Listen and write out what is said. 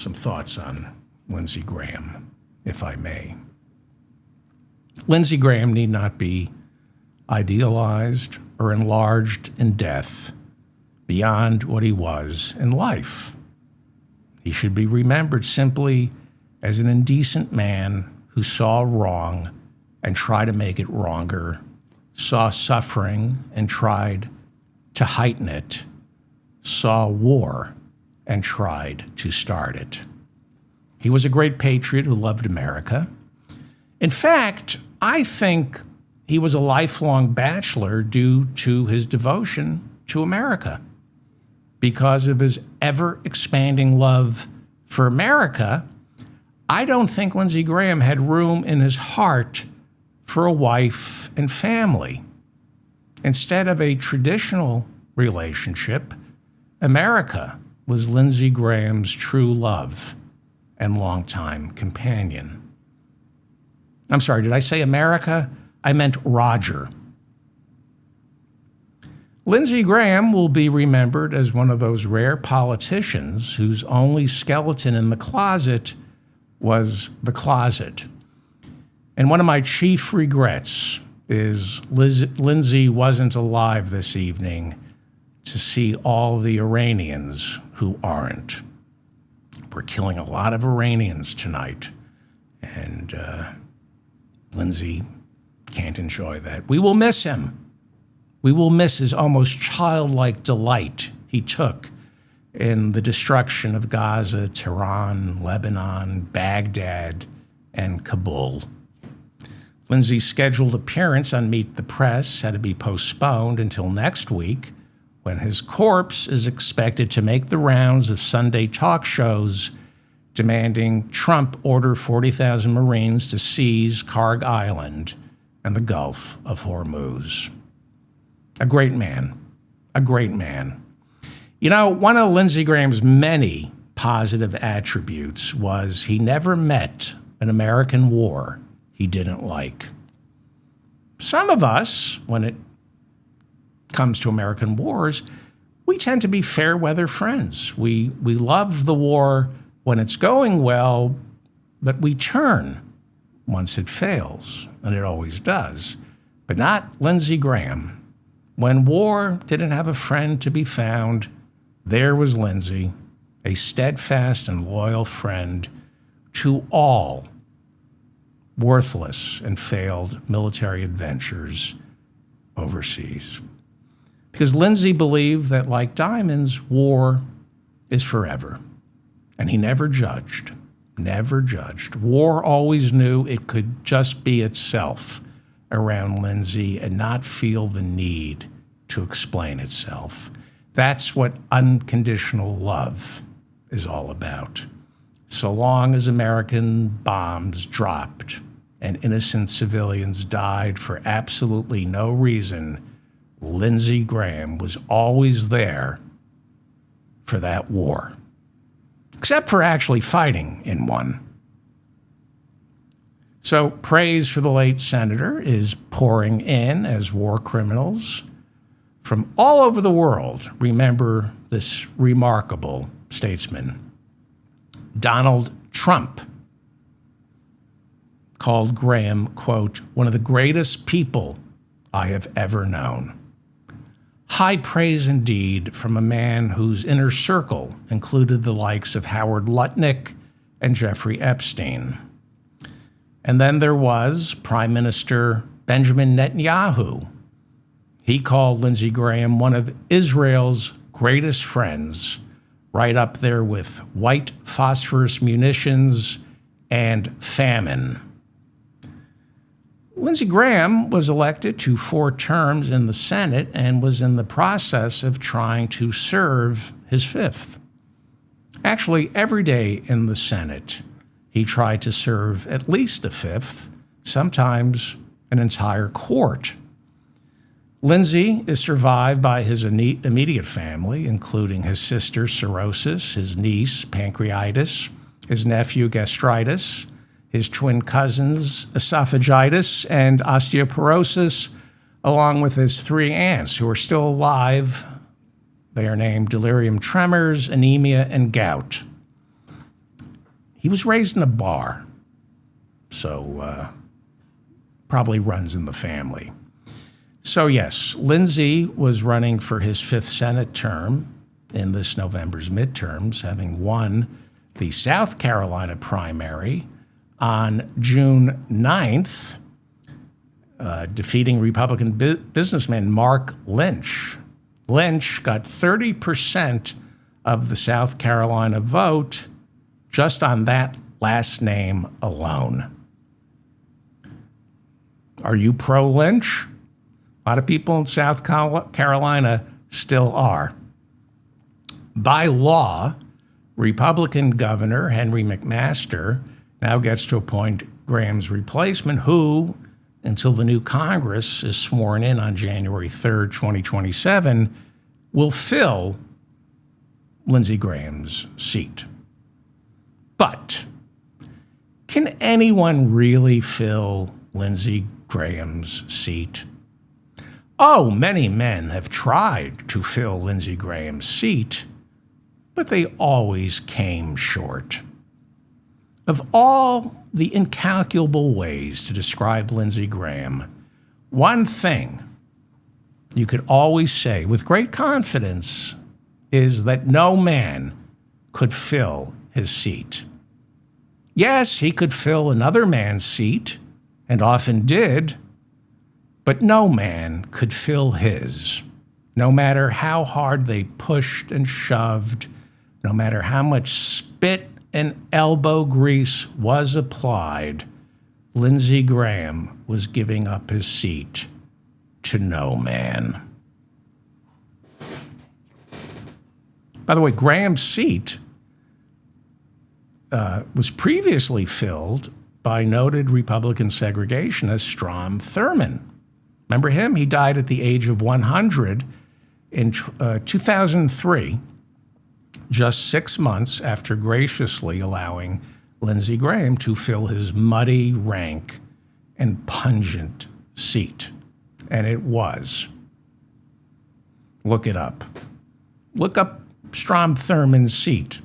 some thoughts on Lindsey Graham, if I may. Lindsey Graham need not be idealized or enlarged in death beyond what he was in life. He should be remembered simply as an indecent man who saw wrong and tried to make it wronger, saw suffering and tried to heighten it, saw war and tried to start it. He was a great patriot who loved America. In fact, I think he was a lifelong bachelor due to his devotion to America. Because of his ever-expanding love for America, I don't think Lindsey Graham had room in his heart for a wife and family. Instead of a traditional relationship, America was Lindsey Graham's true love and longtime companion. I'm sorry, did I say America? I meant Roger. Lindsey Graham will be remembered as one of those rare politicians whose only skeleton in the closet was the closet. And one of my chief regrets is Lindsay wasn't alive this evening to see all the Iranians who aren't. We're killing a lot of Iranians tonight, and Lindsay can't enjoy that. We will miss him. We will miss his almost childlike delight he took in the destruction of Gaza, Tehran, Lebanon, Baghdad, and Kabul. Lindsay's scheduled appearance on Meet the Press had to be postponed until next week, when his corpse is expected to make the rounds of Sunday talk shows demanding Trump order 40,000 Marines to seize Karg Island and the Gulf of Hormuz. A great man. A great man. You know, one of Lindsey Graham's many positive attributes was he never met an American war he didn't like. Some of us, when it comes to American wars, we tend to be fair weather friends. We love the war when it's going well, but we turn once it fails, and it always does. But not Lindsey Graham. When war didn't have a friend to be found, there was Lindsay, a steadfast and loyal friend to all worthless and failed military adventures overseas. Because Lindsay believed that, like diamonds, war is forever. And he never judged. War always knew it could just be itself around Lindsay and not feel the need to explain itself. That's what unconditional love is all about. So long as American bombs dropped and innocent civilians died for absolutely no reason, Lindsey Graham was always there for that war, except for actually fighting in one. So praise for the late senator is pouring in as war criminals from all over the world remember this remarkable statesman. Donald Trump called Graham, quote, one of the greatest people I have ever known. High praise indeed from a man whose inner circle included the likes of Howard Lutnick and Jeffrey Epstein. And then there was Prime Minister Benjamin Netanyahu. He called Lindsey Graham one of Israel's greatest friends, right up there with white phosphorus munitions and famine. Lindsey Graham was elected to 4 terms in the Senate and was in the process of trying to serve his 5th. Actually, every day in the Senate, he tried to serve at least a 5th, sometimes an entire court. Lindsay is survived by his immediate family, including his sister, Cirrhosis, his niece, Pancreatitis, his nephew, Gastritis, his twin cousins, Esophagitis and Osteoporosis, along with his 3 aunts who are still alive. They are named delirium tremors, anemia, and gout. He was raised in a bar, so probably runs in the family. So yes, Lindsay was running for his 5th Senate term in this November's midterms, having won the South Carolina primary on June 9th, defeating Republican businessman Mark Lynch. Lynch got 30% of the South Carolina vote just on that last name alone. Are you pro-Lynch? A lot of people in South Carolina still are. By law, Republican Governor Henry McMaster now gets to appoint Graham's replacement, who, until the new Congress is sworn in on January 3rd, 2027, will fill Lindsey Graham's seat. But can anyone really fill Lindsey Graham's seat? Oh, many men have tried to fill Lindsey Graham's seat, but they always came short. Of all the incalculable ways to describe Lindsey Graham, one thing you could always say with great confidence is that no man could fill his seat. Yes, he could fill another man's seat, and often did, but no man could fill his, no matter how hard they pushed and shoved, no matter how much spit and elbow grease was applied. Lindsey Graham was giving up his seat to no man. By the way, Graham's seat was previously filled by noted Republican segregationist Strom Thurmond. Remember him? He died at the age of 100 in 2003, just 6 months after graciously allowing Lindsey Graham to fill his muddy, rank, and pungent seat. And it was. Look it up. Look up Strom Thurmond's seat.